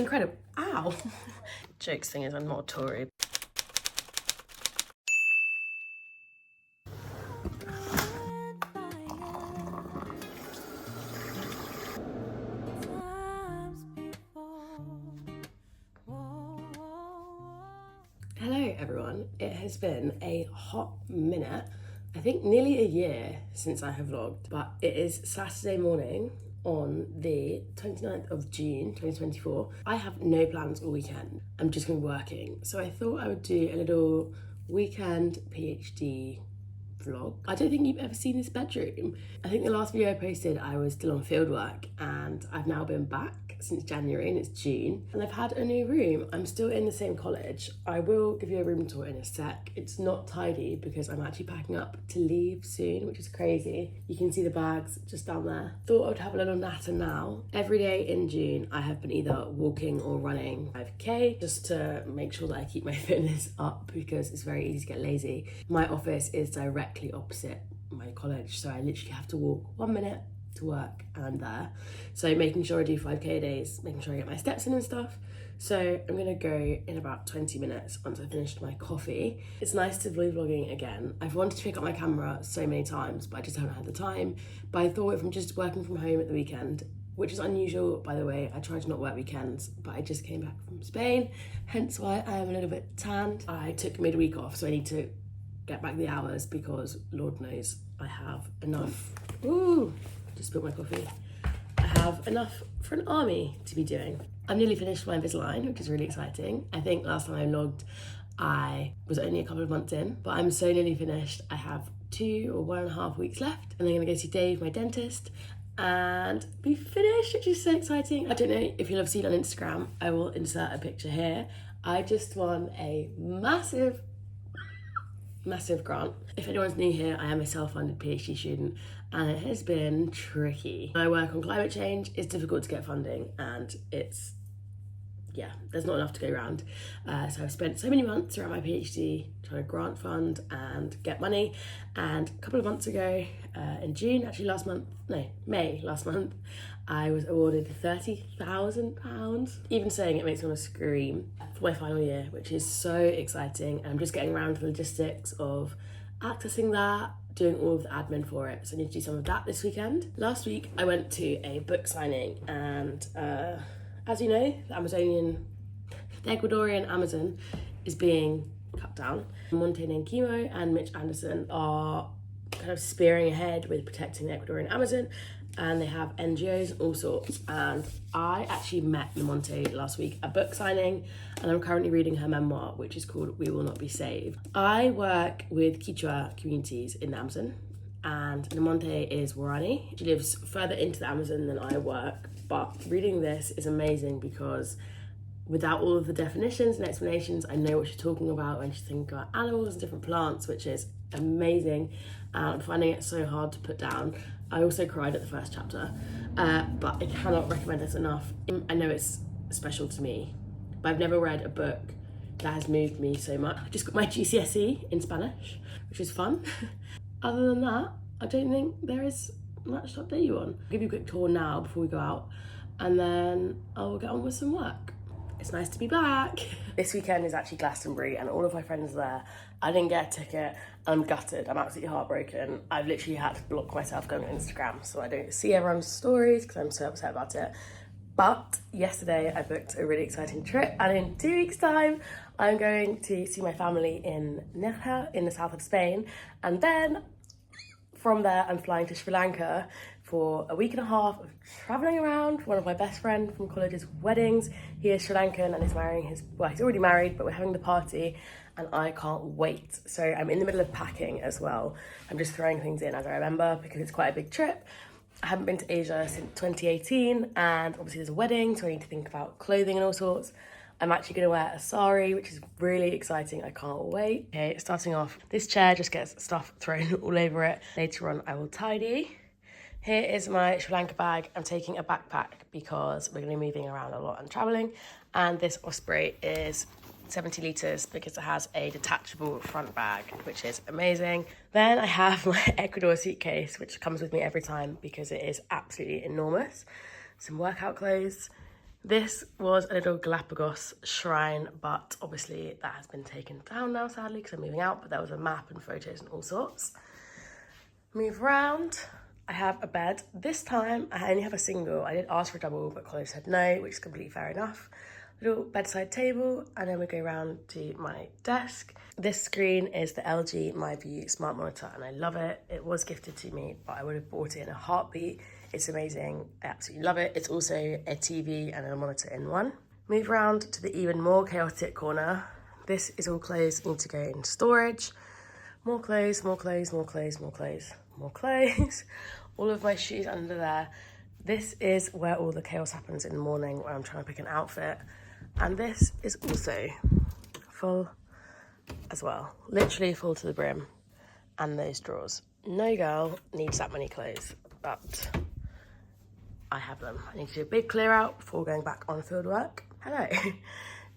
incredible. Ow. Jokes thing is I'm not a Tory. Hello everyone, it has been a hot minute, I think nearly a year since I have vlogged, but it is Saturday morning on the 29th of June 2024. I have no plans all weekend, I'm just going to be working, so I thought I would do a little weekend PhD vlog. I don't think you've ever seen this bedroom. I think the last video I posted I was still on fieldwork and I've now been back since January and it's June and I've had a new room. I'm still in the same college. I will give you a room tour in a sec. It's not tidy because I'm actually packing up to leave soon, which is crazy. You can see the bags just down there. Thought I would have a little natter now. Every day in June I have been either walking or running 5k just to make sure that I keep my fitness up because it's very easy to get lazy. My office is directly opposite my college, so I literally have to walk 1 minute to work and I'm there. So making sure I do 5k a day, making sure I get my steps in and stuff. So I'm gonna go in about 20 minutes once I finished my coffee. It's nice to be vlogging again. I've wanted to pick up my camera so many times, but I just haven't had the time. But I thought if I'm just working from home at the weekend, which is unusual, by the way, I try to not work weekends, but I just came back from Spain, hence why I am a little bit tanned. I took midweek off, so I need to get back the hours because Lord knows I have enough. Ooh, just spilled my coffee. I have enough for an army to be doing. I'm nearly finished my Invisalign, which is really exciting. I think last time I vlogged, I was only a couple of months in, but I'm so nearly finished. I have 2 or 1.5 weeks left, and I'm gonna go see Dave, my dentist, and be finished, which is so exciting. I don't know if you'll have seen on Instagram, I will insert a picture here. I just won a massive grant. If anyone's new here, I am a self-funded PhD student and it has been tricky. I work on climate change, it's difficult to get funding and there's not enough to go around. So I've spent so many months around my PhD trying to grant fund and get money, and a couple of months ago, in June, actually May last month, I was awarded £30,000. Even saying it makes me want to scream, for my final year, which is so exciting. And I'm just getting around to the logistics of accessing that, doing all of the admin for it. So I need to do some of that this weekend. Last week, I went to a book signing and as you know, the Ecuadorian Amazon is being cut down. Monte Nankimo and Mitch Anderson are kind of spearing ahead with protecting the Ecuadorian Amazon, and they have NGOs and all sorts. And I actually met Monte last week at book signing, and I'm currently reading her memoir, which is called We Will Not Be Saved. I work with Quechua communities in the Amazon, and Monte is Warani. She lives further into the Amazon than I work, but reading this is amazing because without all of the definitions and explanations, I know what she's talking about when she's thinking about animals and different plants, which is amazing. I'm finding it so hard to put down. I also cried at the first chapter, but I cannot recommend this enough. I know it's special to me, but I've never read a book that has moved me so much. I just got my GCSE in Spanish, which is fun. Other than that, I don't think there is much to update you on. I'll give you a quick tour now before we go out, and then I will get on with some work. It's nice to be back. This weekend is actually Glastonbury and all of my friends are there. I didn't get a ticket. I'm gutted. I'm absolutely heartbroken. I've literally had to block myself going on Instagram so I don't see everyone's stories because I'm so upset about it. But yesterday I booked a really exciting trip, and in 2 weeks' time I'm going to see my family in Nerja in the south of Spain, and then from there I'm flying to Sri Lanka for a week and a half of travelling around. One of my best friends from college's weddings, he is Sri Lankan and is marrying he's already married, but we're having the party and I can't wait. So I'm in the middle of packing as well. I'm just throwing things in as I remember because it's quite a big trip. I haven't been to Asia since 2018, and obviously there's a wedding, so I need to think about clothing and all sorts. I'm actually going to wear a sari, which is really exciting. I can't wait. Okay, starting off, this chair just gets stuff thrown all over it. Later on, I will tidy. Here is my Sri Lanka bag. I'm taking a backpack because we're going to be moving around a lot and traveling. And this Osprey is 70 litres because it has a detachable front bag, which is amazing. Then I have my Ecuador suitcase, which comes with me every time because it is absolutely enormous. Some workout clothes, This was a little Galapagos shrine, but obviously that has been taken down now, sadly, because I'm moving out, but there was a map and photos and all sorts. Move around. I have a bed. This time I only have a single. I did ask for a double, but college said no, which is completely fair enough. Little bedside table, and then we go around to my desk. This screen is the LG MyView smart monitor, and I love it. It was gifted to me, but I would have bought it in a heartbeat. It's amazing. I absolutely love it. It's also a TV and a monitor in one. Move around to the even more chaotic corner. This is all clothes that need to go in storage. More clothes, more clothes, more clothes, more clothes, more clothes. All of my shoes under there. This is where all the chaos happens in the morning, where I'm trying to pick an outfit. And this is also full as well. Literally full to the brim. And those drawers. No girl needs that many clothes, but I have them. I need to do a big clear out before going back on field work. Hello.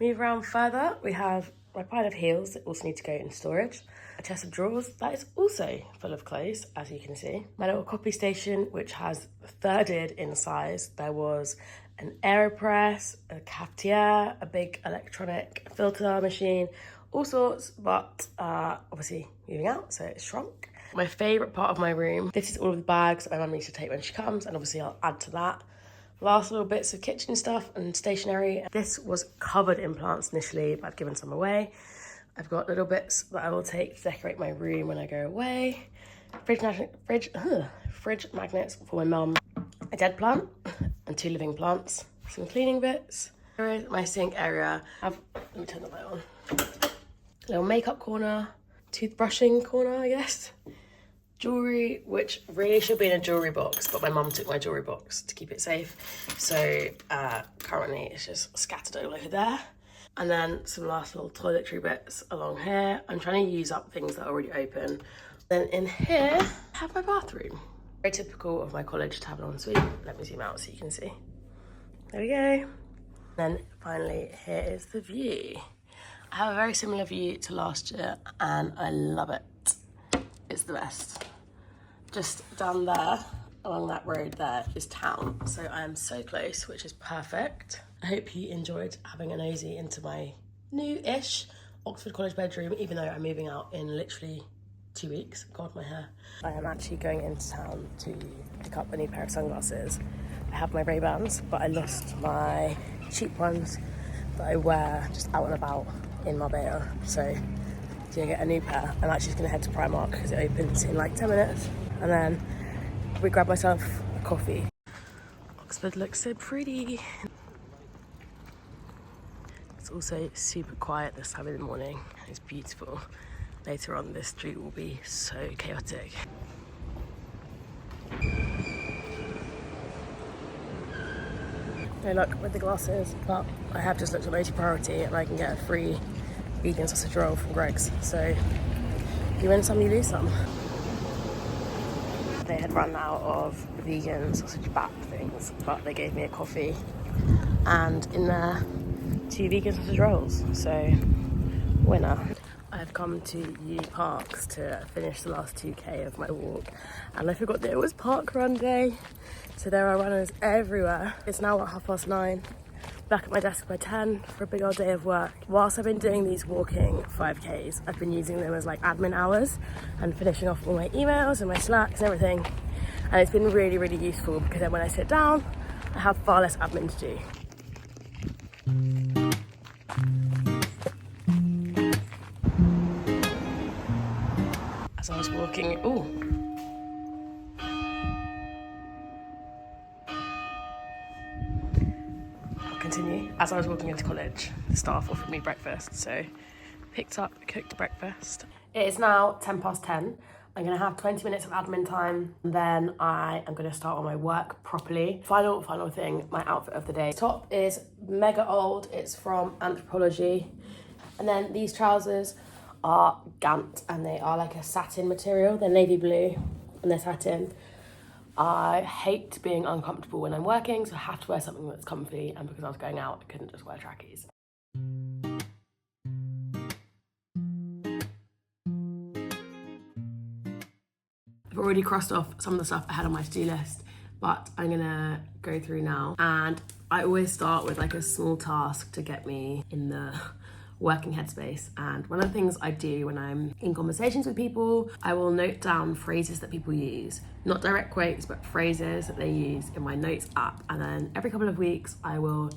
Move around further. We have my pile of heels that also need to go in storage. A chest of drawers that is also full of clothes, as you can see. My little copy station, which has thirded in size. There was an AeroPress, a cafetiere, a big electronic filter machine, all sorts, but obviously moving out, so it's shrunk. My favourite part of my room, this is all of the bags that my mum needs to take when she comes, and obviously I'll add to that. Last little bits of kitchen stuff and stationery. This was covered in plants initially, but I've given some away. I've got little bits that I will take to decorate my room when I go away. Fridge magnets for my mum. A dead plant and 2 living plants. Some cleaning bits. Here is my sink area. Let me turn the light on. Little makeup corner. Toothbrushing corner, I guess. Jewellery, which really should be in a jewellery box, but my mum took my jewellery box to keep it safe. So currently it's just scattered all over there. And then some last little toiletry bits along here. I'm trying to use up things that are already open. Then in here, I have my bathroom. Very typical of my college to have an ensuite. Let me zoom out so you can see. There we go. Then finally, here is the view. I have a very similar view to last year and I love it. It's the best. Just down there, along that road there, is town. So I am so close, which is perfect. I hope you enjoyed having a nosy into my new-ish Oxford College bedroom, even though I'm moving out in literally 2 weeks. God, my hair. I am actually going into town to pick up a new pair of sunglasses. I have my Ray-Bans, but I lost my cheap ones that I wear just out and about in Marbella. So I'm gonna get a new pair. I'm actually just gonna head to Primark because it opens in like 10 minutes. And then we grab myself a coffee. Oxford looks so pretty. It's also super quiet this time of the morning. It's beautiful. Later on, this street will be so chaotic. No luck with the glasses, but I have just looked at Multi Priority and I can get a free vegan sausage roll from Greg's. So you win some, you lose some. They had run out of vegan sausage bat things, but they gave me a coffee and in there 2 vegan sausage rolls. So winner. I've come to Uni Parks to finish the last 2k of my walk and I forgot that it was park run day, so there are runners everywhere. It's now at 9:30, back at my desk by 10 for a big old day of work. Whilst I've been doing these walking 5ks, I've been using them as like admin hours and finishing off all my emails and my Slacks and everything, and it's been really, really useful because then when I sit down I have far less admin to do. As I was walking, I'll continue. As I was walking into college, the staff offered me breakfast, so picked up, cooked breakfast. It is now 10:10. I'm gonna have 20 minutes of admin time, and then I am gonna start on my work properly. Final thing, my outfit of the day. Top is mega old, it's from Anthropology. And then these trousers are Gant and they are like a satin material. They're navy blue and they're satin. I hate being uncomfortable when I'm working, so I have to wear something that's comfy, and because I was going out, I couldn't just wear trackies. I've already crossed off some of the stuff I had on my to-do list, but I'm gonna go through now. And I always start with like a small task to get me in the working headspace. And one of the things I do when I'm in conversations with people, I will note down phrases that people use, not direct quotes, but phrases that they use in my notes app. And then every couple of weeks, I will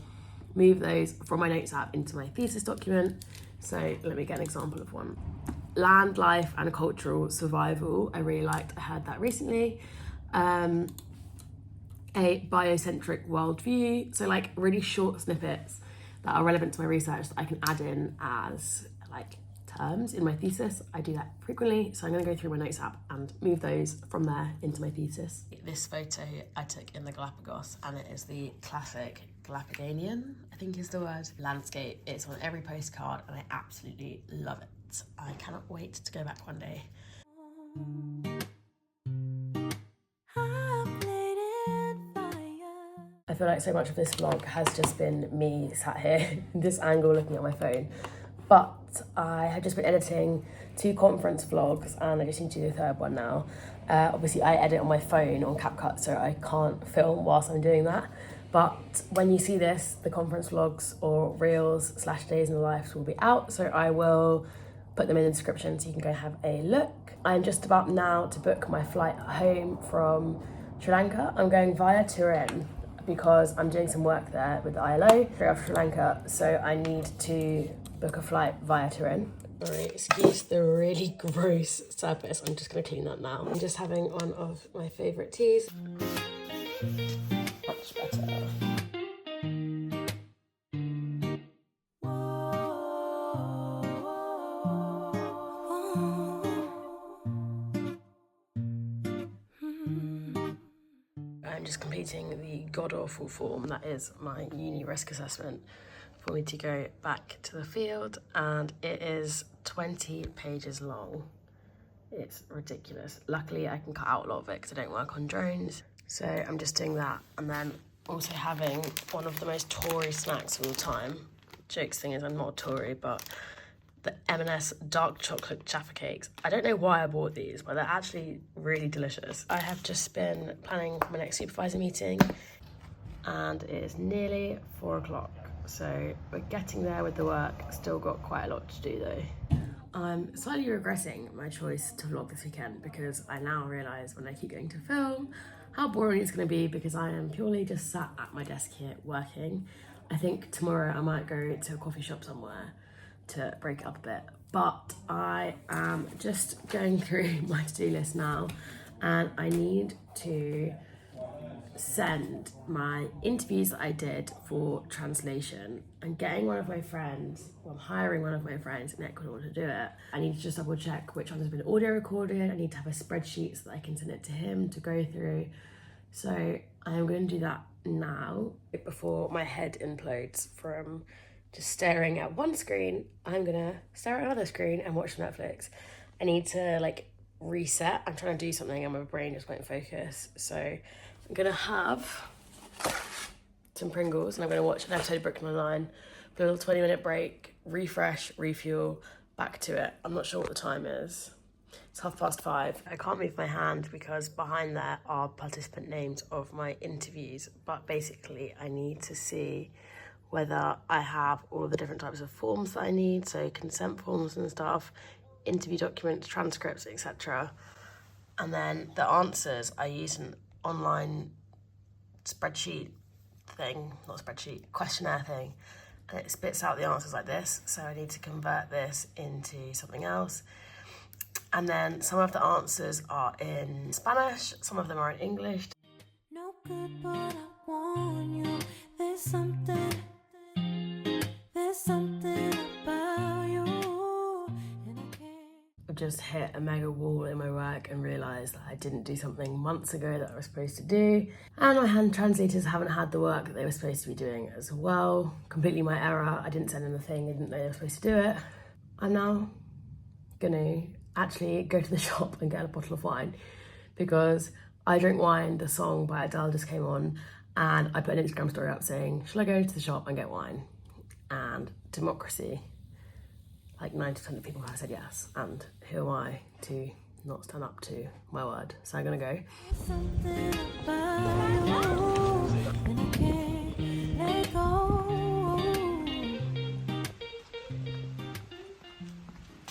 move those from my notes app into my thesis document. So let me get an example of one. Land, life, and cultural survival. I really liked, I heard that recently. A biocentric worldview. So like really short snippets that are relevant to my research that I can add in as like terms in my thesis. I do that frequently. So I'm gonna go through my notes app and move those from there into my thesis. This photo I took in the Galapagos, and it is the classic Galapagonian, I think is the word, landscape. It's on every postcard and I absolutely love it. I cannot wait to go back one day. I feel like so much of this vlog has just been me sat here in this angle looking at my phone, but I have just been editing 2 conference vlogs and I just need to do the 3rd one now. Obviously I edit on my phone on CapCut, so I can't film whilst I'm doing that. But when you see this, the conference vlogs or reels / days in the life will be out, so I will put them in the description so you can go have a look. I'm just about now to book my flight home from Sri Lanka. I'm going via Turin because I'm doing some work there with the ILO straight off Sri Lanka, so I need to book a flight via Turin. Sorry, excuse the really gross surface. I'm just gonna clean that now. I'm just having one of my favourite teas. Much better. I'm just completing the god-awful form that is my uni risk assessment for me to go back to the field, and it is 20 pages long. It's ridiculous. Luckily I can cut out a lot of it because I don't work on drones, so I'm just doing that. And then also having one of the most Tory snacks of all time. Jokes thing is I'm not a Tory, but the M&S dark chocolate Jaffa cakes. I don't know why I bought these, but they're actually really delicious. I have just been planning my next supervisor meeting, and it is nearly 4 o'clock. So we're getting there with the work. Still got quite a lot to do though. I'm slightly regretting my choice to vlog this weekend because I now realise when I keep going to film how boring it's going to be because I am purely just sat at my desk here working. I think tomorrow I might go to a coffee shop somewhere to break it up a bit, but I am just going through my to-do list now, and I need to send my interviews that I did for translation. I'm getting one of my friends, well, I'm hiring one of my friends in Ecuador to do it. I need to just double check which ones have been audio recorded. I need to have a spreadsheet so that I can send it to him to go through. So I am going to do that now before my head implodes from just staring at one screen. I'm gonna stare at another screen and watch Netflix. I need to like reset. I'm trying to do something and my brain just won't focus. So I'm gonna have some Pringles and I'm gonna watch an episode of Brooklyn Nine-Nine, a little 20-minute break, refresh, refuel, back to it. I'm not sure what the time is. It's 5:30. I can't move my hand because behind there are participant names of my interviews, but basically I need to see whether I have all of the different types of forms that I need, so consent forms and stuff, interview documents, transcripts, etc. And then the answers, I use an online spreadsheet thing, not spreadsheet, questionnaire thing, and it spits out the answers like this, so I need to convert this into something else. And then some of the answers are in Spanish, some of them are in English. No good, but I want you. There's something about you. And I can't. I've just hit a mega wall in my work and realised that I didn't do something months ago that I was supposed to do. And my hand translators haven't had the work that they were supposed to be doing as well. Completely my error. I didn't send them the thing, I didn't know they were supposed to do it. I'm now gonna actually go to the shop and get a bottle of wine because I Drink Wine, the song by Adele, just came on, and I put an Instagram story up saying, shall I go to the shop and get wine? And democracy, like 90% of people have said yes, and who am I to not stand up to my word. So I'm gonna go.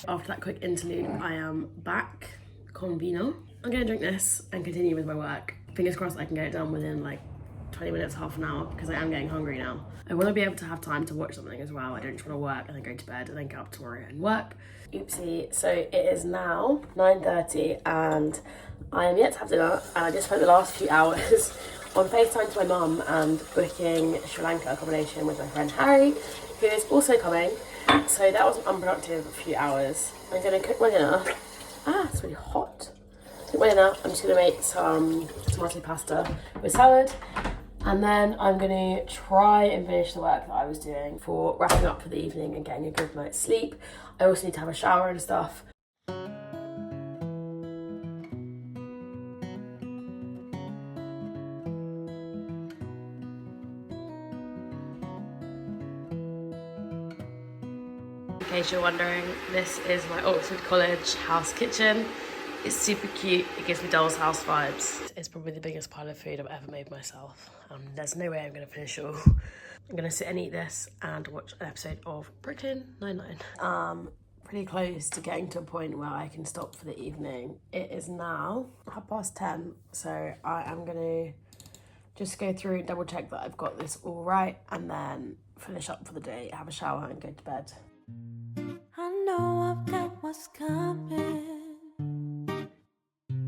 After that quick interlude, I am back, con vino. I'm gonna drink this and continue with my work. Fingers crossed I can get it done within like 20 minutes, half an hour, because I am getting hungry now. I want to be able to have time to watch something as well. I don't just want to work and then go to bed and then get up tomorrow and work. Oopsie. So it is now 9:30 and I am yet to have dinner, and I just spent the last few hours on FaceTime to my mum and booking Sri Lanka accommodation with my friend Harry, who is also coming. So that was an unproductive few hours. I'm going to cook my dinner. It's really hot. Cook my dinner. I'm just going to make some tomato pasta with salad. And then I'm going to try and finish the work that I was doing for wrapping up for the evening and getting a good night's sleep. I also need to have a shower and stuff. In case you're wondering, this is my Oxford College house kitchen. It's super cute. It gives me Doll's House vibes. It's probably the biggest pile of food I've ever made myself. There's no way I'm gonna finish it all. I'm gonna sit and eat this and watch an episode of Brooklyn Nine-Nine. Pretty close to getting to a point where I can stop for the evening. It is now 10:30, so I am gonna just go through and double check that I've got this all right, and then finish up for the day, have a shower and go to bed. I know I've got what's coming,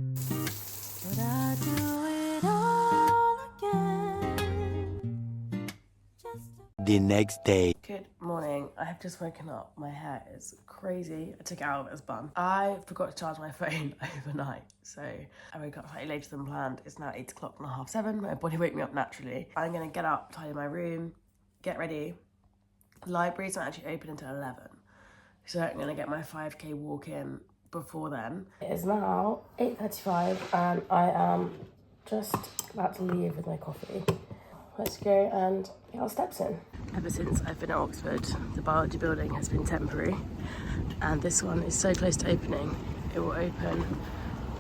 but I do it all again. The next day. Good morning. I have just woken up. My hair is crazy. I took it out of its bun. I forgot to charge my phone overnight, so I woke up slightly later than planned. It's now 8 o'clock, not 7:30. My body woke me up naturally. I'm gonna get up, tidy my room, get ready. The library's not actually open until 11. So I'm gonna get my 5K walk in before then. It is now 8:35 and I am just about to leave with my coffee. Let's go and get our steps in. Ever since I've been at Oxford, the biology building has been temporary, and this one is so close to opening. It will open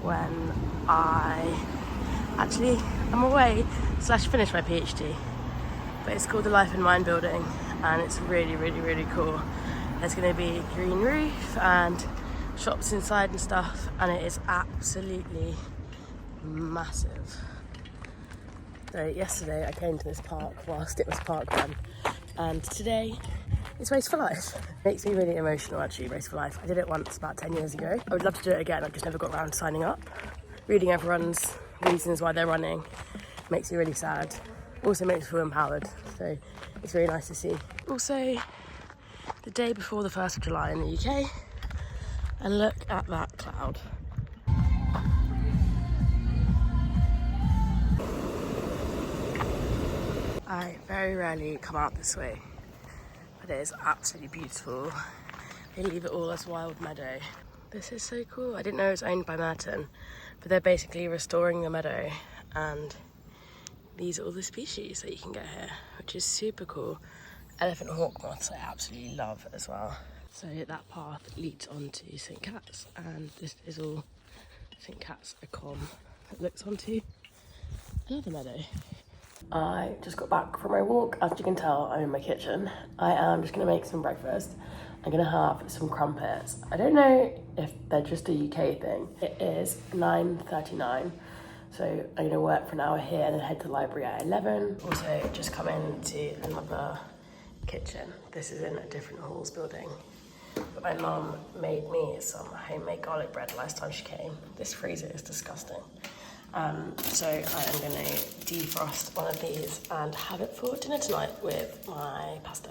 when I'm away / finish my PhD. But it's called the Life and Mind building, and it's really, really, really cool. There's going to be a green roof and shops inside and stuff, and it is absolutely massive. So yesterday I came to this park whilst it was park run, and today it's Race for Life. It makes me really emotional actually, Race for Life. I did it once about 10 years ago. I would love to do it again, I've just never got around to signing up. Reading everyone's reasons why they're running makes me really sad. Also makes me feel empowered, so it's really nice to see. Also, the day before the 1st of July in the UK, and look at that cloud. I very rarely come out this way, but it is absolutely beautiful. They leave it all as wild meadow. This is so cool. I didn't know it was owned by Merton, but they're basically restoring the meadow, and these are all the species that you can get here, which is super cool. Elephant hawk moths I absolutely love as well. So that path leads onto St. Cat's, and this is all St. Cat's a comm that looks onto another meadow. I just got back from my walk. As you can tell, I'm in my kitchen. I am just gonna make some breakfast. I'm gonna have some crumpets. I don't know if they're just a UK thing. It is 9:39. So I'm gonna work for an hour here and then head to the library at 11. Also just come into another kitchen. This is in a different halls building. But my mum made me some homemade garlic bread last time she came. This freezer is disgusting. So I am gonna defrost one of these and have it for dinner tonight with my pasta.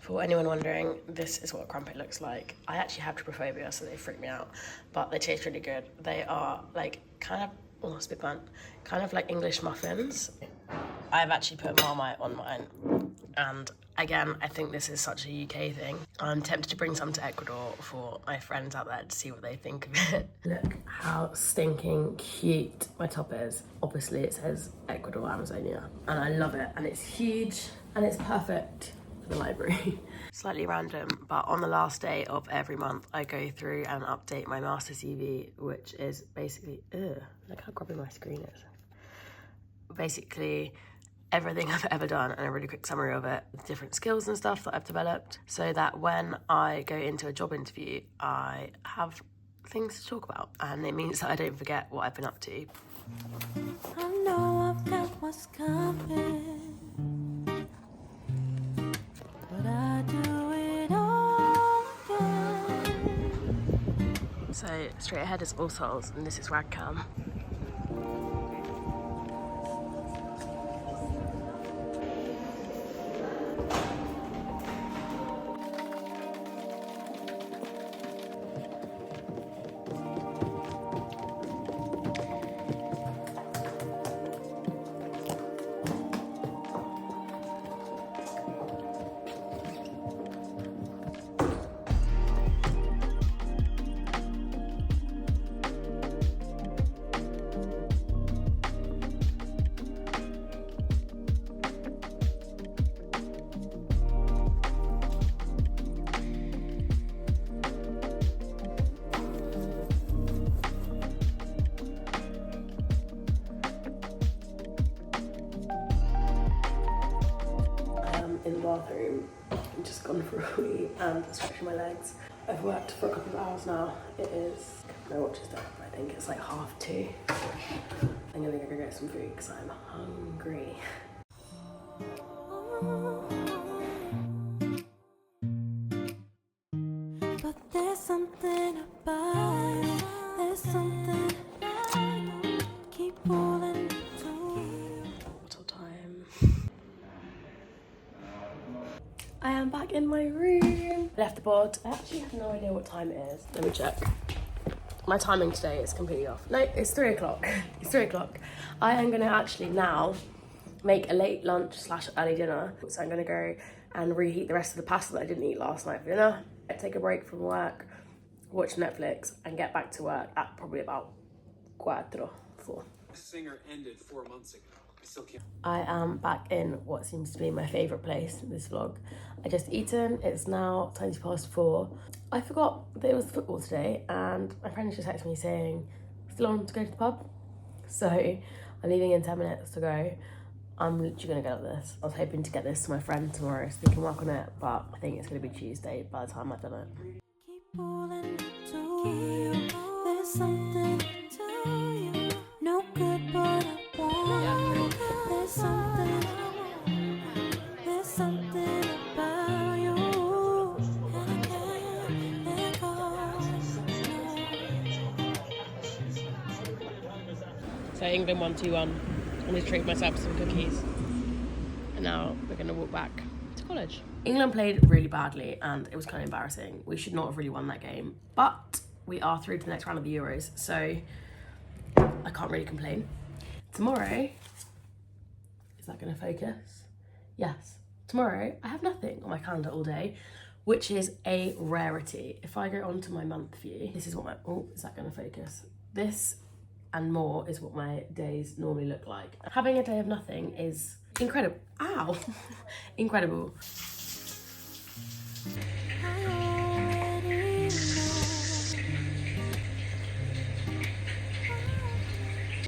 For anyone wondering, this is what a crumpet looks like. I actually have trypophobia, so they freak me out, but they taste really good. They are like kind of, it's a bit blunt, kind of like English muffins. I've actually put Marmite on mine, and again, I think this is such a UK thing. I'm tempted to bring some to Ecuador for my friends out there to see what they think of it. Look how stinking cute my top is. Obviously it says Ecuador, Amazonia, and I love it, and it's huge, and it's perfect for the library. Slightly random, but on the last day of every month, I go through and update my master CV, which is basically, look how grubby my screen is. Basically, everything I've ever done and a really quick summary of it, with different skills and stuff that I've developed, so that when I go into a job interview, I have things to talk about, and it means that I don't forget what I've been up to. I know I've got what's coming, but I do it all again. So straight ahead is All Souls, and this is Ragcam. In the bathroom, I've just gone for a wee and stretching my legs. I've worked for a couple of hours now. It is, my watch is down, but I think it's like 2:30. I'm gonna go get some food because I'm hungry. But there's something about it, there's something I keep pulling to you. Bottle time. I am back in my room. I left the bod. I actually have no idea what time it is. Let me check. My timing today is completely off. No, it's 3 o'clock. It's 3 o'clock. I am gonna actually now make a late lunch / early dinner. So I'm gonna go and reheat the rest of the pasta that I didn't eat last night for dinner. I take a break from work, watch Netflix, and get back to work at probably about 4. Singer ended 4 months ago. I still can't. I am back in what seems to be my favourite place in this vlog. I just eaten, it's now 4:20. I forgot that it was football today, and my friend just texted me saying, still on to go to the pub? So I'm leaving in 10 minutes to go. I'm literally gonna go like this. I was hoping to get this to my friend tomorrow so we can work on it, but I think it's gonna be Tuesday by the time I've done it. Keep pulling to you, there's something to you, no good but I want. There's something about you, and I can't let go. So England 1-2-1. I'm gonna treat myself to some cookies. And now we're gonna walk back to college. England played really badly and it was kind of embarrassing. We should not have really won that game, but we are through to the next round of the Euros, so I can't really complain. Tomorrow, is that gonna focus? Yes. Tomorrow, I have nothing on my calendar all day, which is a rarity. If I go onto my month view, this is what my, oh, is that gonna focus? This and more is what my days normally look like. Having a day of nothing is incredible. Ow! Incredible. I already know.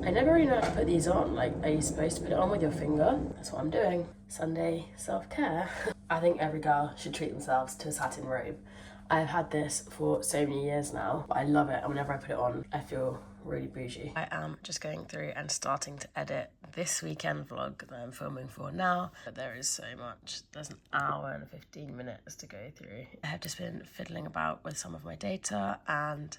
I never really know how to put these on. Like, are you supposed to put it on with your finger? That's what I'm doing. Sunday self-care. I think every girl should treat themselves to a satin robe. I've had this for so many years now, but I love it, and whenever I put it on, I feel really bougie. I am just going through and starting to edit this weekend vlog that I'm filming for now, but there is so much. There's an hour and 15 minutes to go through. I have just been fiddling about with some of my data, and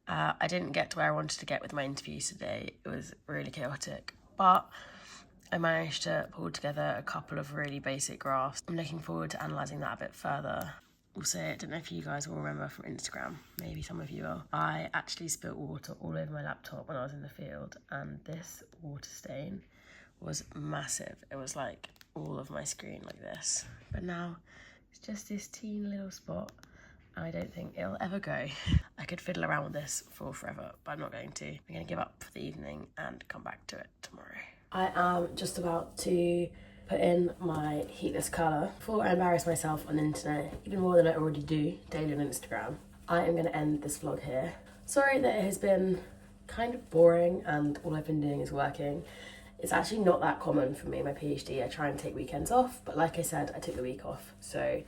I didn't get to where I wanted to get with my interviews today. It was really chaotic, but I managed to pull together a couple of really basic graphs. I'm looking forward to analysing that a bit further. Also, I don't know if you guys will remember from Instagram, maybe some of you will. I actually spilt water all over my laptop when I was in the field, and this water stain was massive. It was like all of my screen like this. But now it's just this teeny little spot, and I don't think it'll ever go. I could fiddle around with this for forever, but I'm not going to. I'm going to give up for the evening and come back to it tomorrow. I am just about to put in my heatless colour before I embarrass myself on the internet, even more than I already do daily on Instagram. I am going to end this vlog here. Sorry that it has been kind of boring and all I've been doing is working. It's actually not that common for me, my PhD. I try and take weekends off, but like I said, I took the week off, so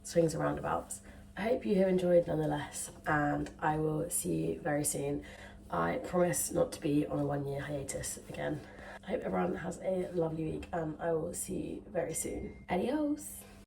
swings and roundabouts. I hope you have enjoyed nonetheless, and I will see you very soon. I promise not to be on a 1-year hiatus again. I hope everyone has a lovely week, and I will see you very soon. Adios!